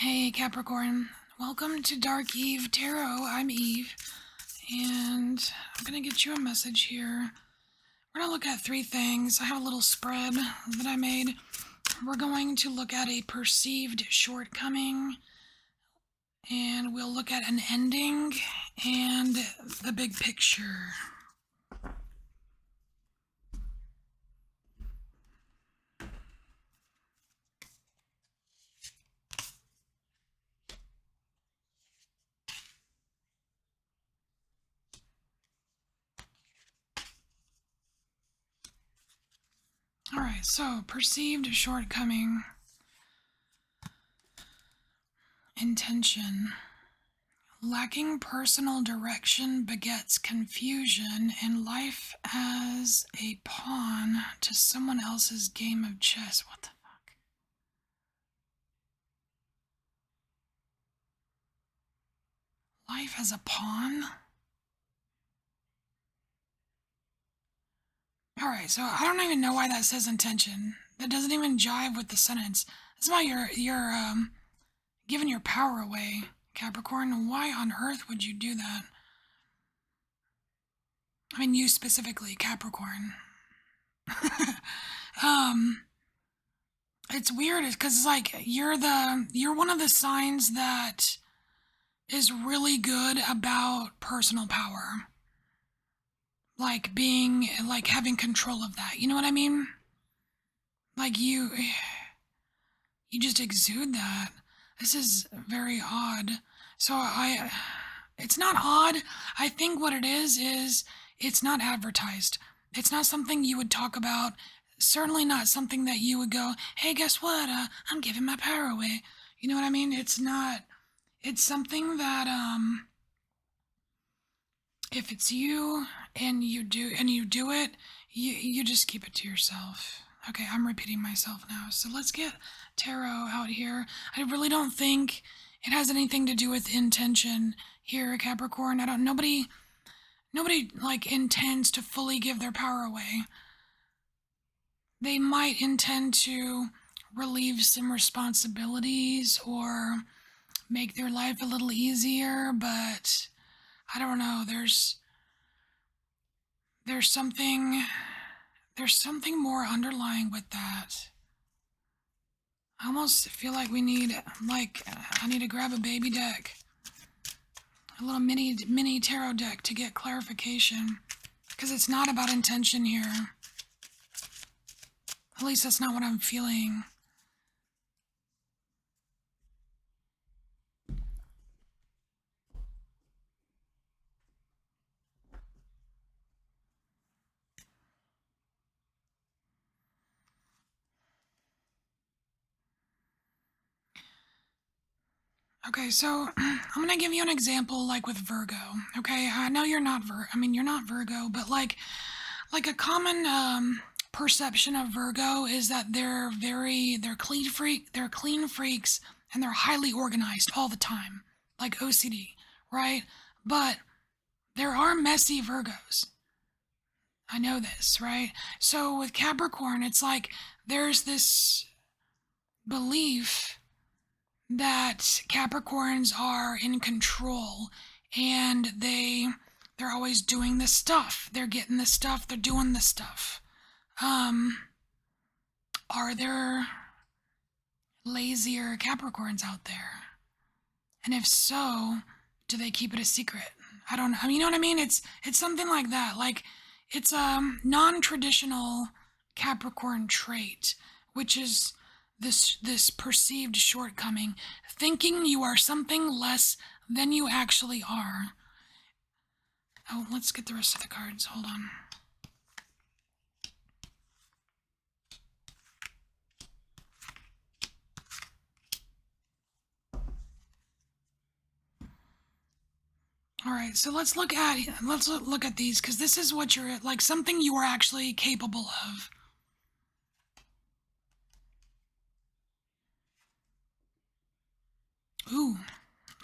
Hey Capricorn, welcome to Dark Eve Tarot. I'm Eve, and I'm going to get you a message here. We're going to look at three things. I have a little spread that I made. We're going to look at a perceived shortcoming, and we'll look at an ending and the big picture. Alright, so perceived shortcoming, intention. Lacking personal direction begets confusion and life as a pawn to someone else's game of chess. What the fuck? Life as a pawn? Alright, so I don't even know why that says intention. That doesn't even jive with the sentence. It's about you're giving your power away, Capricorn. Why on earth would you do that? I mean, you specifically, Capricorn. It's weird because it's like you're one of the signs that is really good about personal power. Like having control of that. You know what I mean? Like you just exude that. This is very odd. So it's not odd. I think what it is it's not advertised. It's not something you would talk about. Certainly not something that you would go, hey, guess what? I'm giving my power away. You know what I mean? It's not. It's something that if it's you and you do it, you just keep it to yourself. Okay, I'm repeating myself now. So let's get tarot out here. I really don't think it has anything to do with intention here, Capricorn. Nobody like intends to fully give their power away. They might intend to relieve some responsibilities or make their life a little easier, but I don't know. There's something more underlying with that. I almost feel like I need to grab a baby deck, a little mini tarot deck to get clarification, because it's not about intention here. At least that's not what I'm feeling. Okay, so I'm gonna give you an example like with Virgo. Okay, I know you're not you're not Virgo, but like a common perception of Virgo is that they're clean freaks, and they're highly organized all the time, like OCD, right? But there are messy Virgos. I know this, right? So with Capricorn, it's like there's this belief that Capricorns are in control, and they're always doing this stuff. They're getting this stuff, they're doing this stuff. Are there lazier Capricorns out there? And if so, do they keep it a secret? I don't know. You know what I mean? It's something like that. Like it's a non-traditional Capricorn trait, which is this perceived shortcoming, thinking you are something less than you actually are. Oh, let's get the rest of the cards. Hold on. All right, so let's look at these, because this is what you're like, something you are actually capable of. Ooh,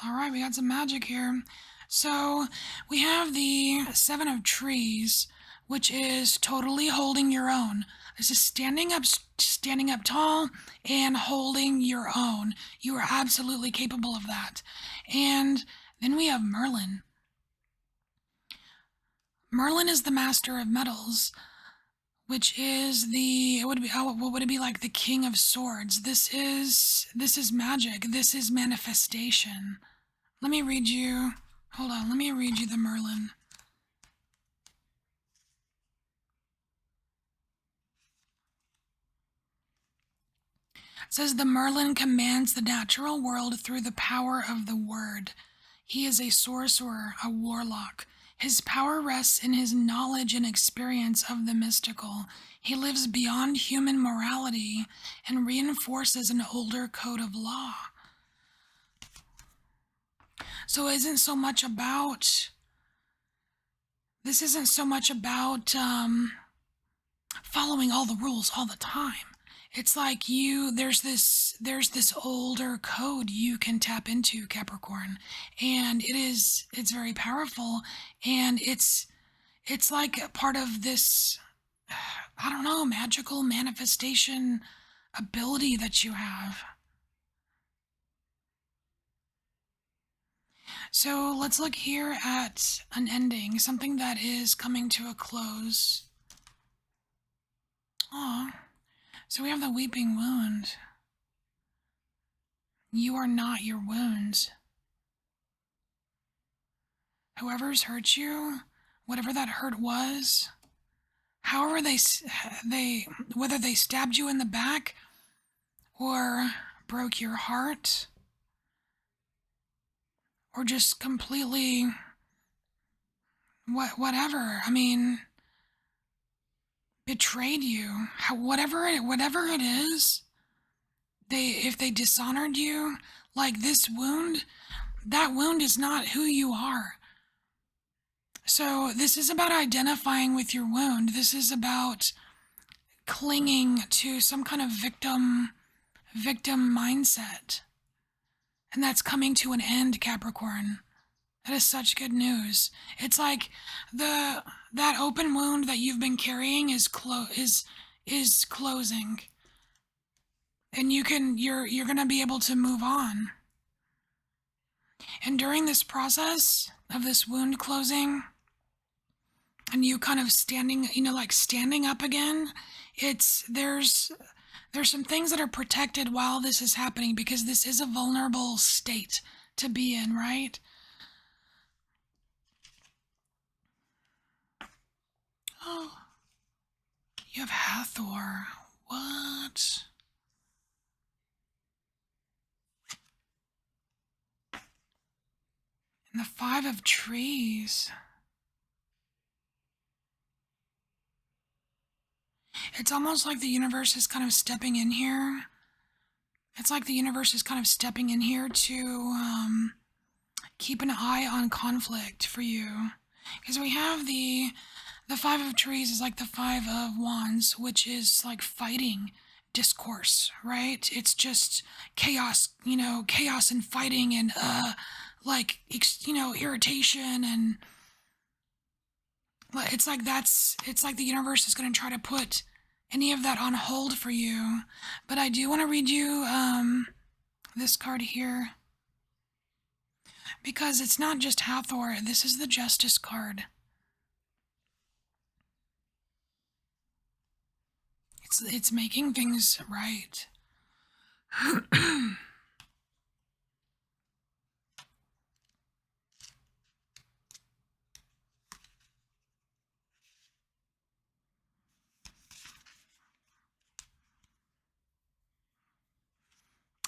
all right, we got some magic here. So we have the Seven of Trees, which is totally holding your own. This is standing up tall and holding your own. You are absolutely capable of that. And then we have Merlin. Merlin is the master of metals, which is the, it would be, oh, what would it be, like the king of swords? This is magic. This is manifestation. Let me read you. Hold on. Let me read you the Merlin. It says the Merlin commands the natural world through the power of the word. He is a sorcerer, a warlock. His power rests in his knowledge and experience of the mystical. He lives beyond human morality and reinforces an older code of law. So it isn't so much about, this isn't so much about following all the rules all the time. It's like there's this older code you can tap into, Capricorn, and it's very powerful, and it's like a part of this, I don't know, magical manifestation ability that you have. So let's look here at an ending, something that is coming to a close. Aw. So we have the weeping wound. You are not your wounds. Whoever's hurt you, whatever that hurt was, however whether they stabbed you in the back or broke your heart or just completely whatever, I mean, betrayed you, whatever it is, if they dishonored you, like this wound, that wound is not who you are. So this is about identifying with your wound. This is about clinging to some kind of victim mindset. And that's coming to an end, Capricorn. That is such good news. It's like that open wound that you've been carrying is closing. And you're going to be able to move on. And during this process of this wound closing and you kind of standing, like standing up again, there's some things that are protected while this is happening because this is a vulnerable state to be in, right? Oh, you have Hathor. What? And the Five of Trees. It's almost like the universe is kind of stepping in here. It's like the universe is kind of stepping in here to keep an eye on conflict for you. Because we have the Five of Trees is like the Five of Wands, which is like fighting discourse, right? It's just chaos, chaos and fighting and irritation, and it's like the universe is going to try to put any of that on hold for you. But I do want to read you this card here because it's not just Hathor. This is the Justice card. It's making things right.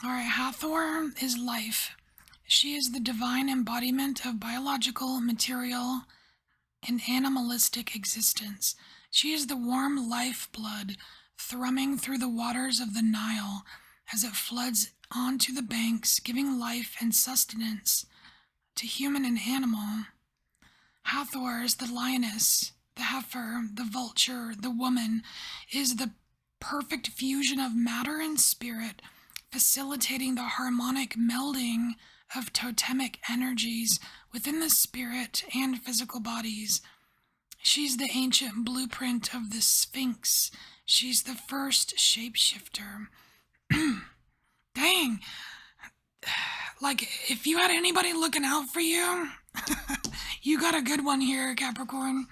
All right, Hathor is life. She is the divine embodiment of biological, material, and animalistic existence. She is the warm lifeblood thrumming through the waters of the Nile as it floods onto the banks, giving life and sustenance to human and animal. Hathor is the lioness, the heifer, the vulture, the woman, is the perfect fusion of matter and spirit, facilitating the harmonic melding of totemic energies within the spirit and physical bodies. She's the ancient blueprint of the Sphinx. She's the first shapeshifter. Dang. Like, if you had anybody looking out for you, you got a good one here, Capricorn.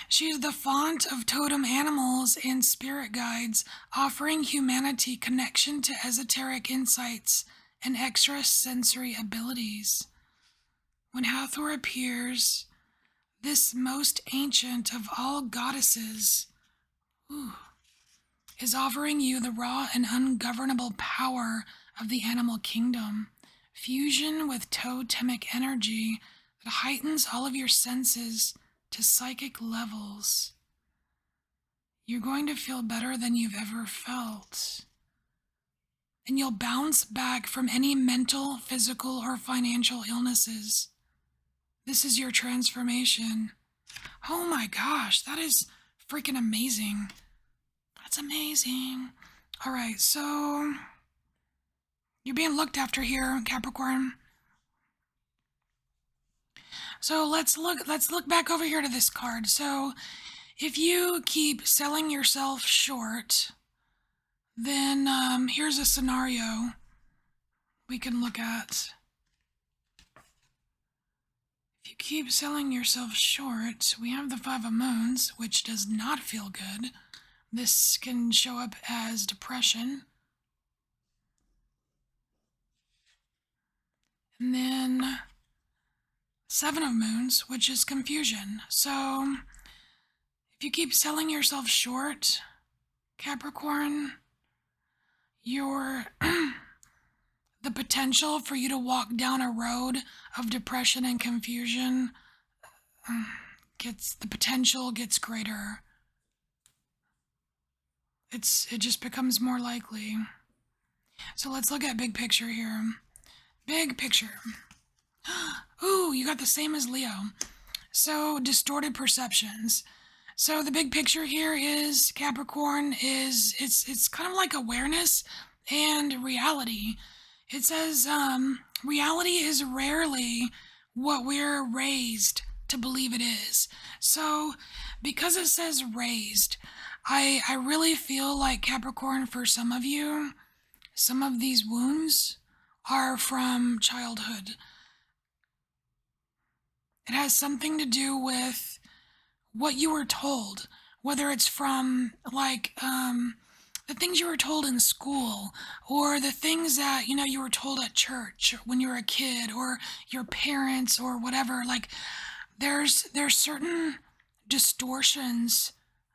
She's the font of totem animals and spirit guides, offering humanity connection to esoteric insights and extrasensory abilities. When Hathor appears, this most ancient of all goddesses, is offering you the raw and ungovernable power of the animal kingdom, fusion with totemic energy that heightens all of your senses to psychic levels. You're going to feel better than you've ever felt. And you'll bounce back from any mental, physical, or financial illnesses. This is your transformation. Oh my gosh, that is freaking amazing. That's amazing. All right, so you're being looked after here, Capricorn. So let's look back over here to this card. So if you keep selling yourself short, then here's a scenario we can look at. If you keep selling yourself short, we have the Five of Moons, which does not feel good. This can show up as depression. And then Seven of Moons, which is confusion. So if you keep selling yourself short, Capricorn, you're the potential for you to walk down a road of depression and confusion gets greater. It just becomes more likely. So let's look at big picture here. Big picture. Ooh, you got the same as Leo. So distorted perceptions. So the big picture here is Capricorn is it's kind of like awareness and reality. It says reality is rarely what we're raised to believe it is. So because it says raised, I really feel like Capricorn, for some of you, some of these wounds are from childhood. It has something to do with what you were told, whether it's from like the things you were told in school, or the things that you were told at church when you were a kid, or your parents, or whatever. Like there's certain distortions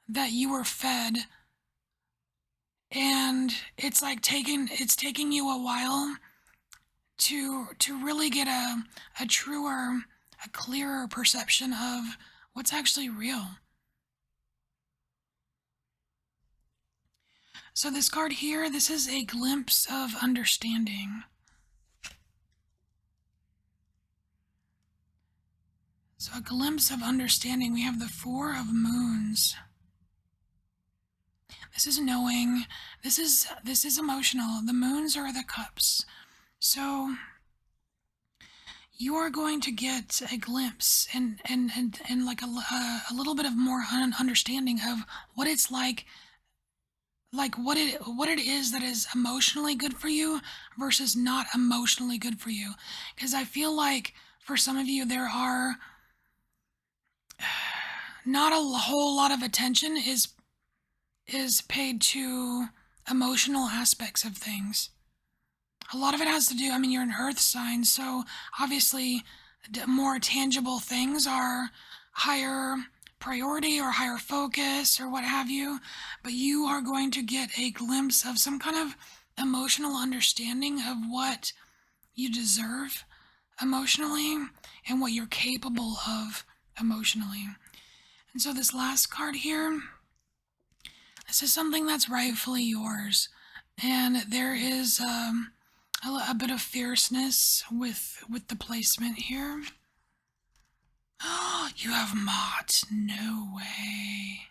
that you were fed, and it's taking you a while to really get a truer, a clearer perception of what's actually real. So this card here, this is a glimpse of understanding. So a glimpse of understanding. We have the Four of Moons. This is knowing. This is emotional. The moons are the cups. So you are going to get a glimpse and like a little bit of more understanding of what it's like what it is that is emotionally good for you versus not emotionally good for you. Because I feel like for some of you there are not a whole lot of attention is paid to emotional aspects of things. A lot of it has to do, you're an earth sign, so obviously more tangible things are higher priority or higher focus or what have you, but you are going to get a glimpse of some kind of emotional understanding of what you deserve emotionally and what you're capable of emotionally. And so this last card here, this is something that's rightfully yours, and there is a bit of fierceness with the placement here. Oh, you have Mott. No way.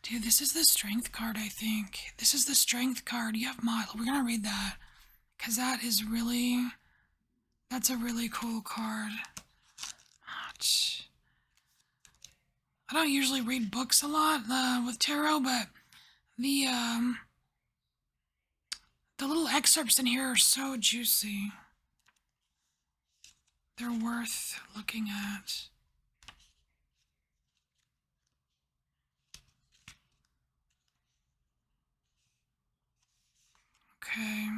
Dude, this is the Strength card, I think. This is the Strength card. You have Mott. We're going to read that, because that That's a really cool card. I don't usually read books a lot with tarot, but the um, the little excerpts in here are so juicy. They're worth looking at. Okay.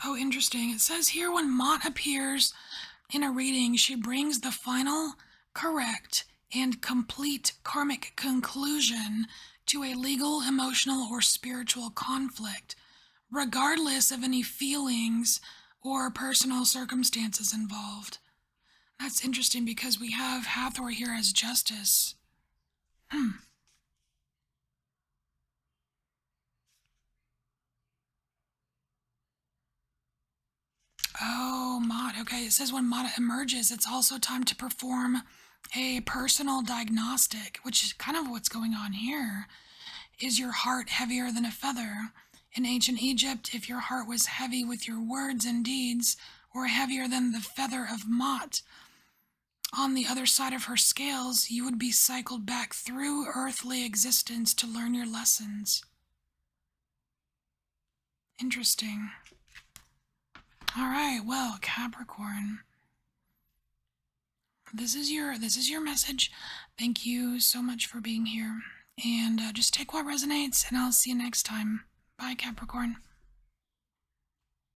Oh, interesting. It says here when Mott appears in a reading, she brings the final, correct, and complete karmic conclusion to a legal, emotional, or spiritual conflict, regardless of any feelings or personal circumstances involved. That's interesting because we have Hathor here as justice. Oh, Mott. Okay, it says when Mott emerges, it's also time to perform a personal diagnostic, which is kind of what's going on here. Is your heart heavier than a feather? In ancient Egypt, if your heart was heavy with your words and deeds, or heavier than the feather of Mott, on the other side of her scales, you would be cycled back through earthly existence to learn your lessons. Interesting. All right, well, Capricorn, this is your message. Thank you so much for being here. And just take what resonates, and I'll see you next time. Bye, Capricorn.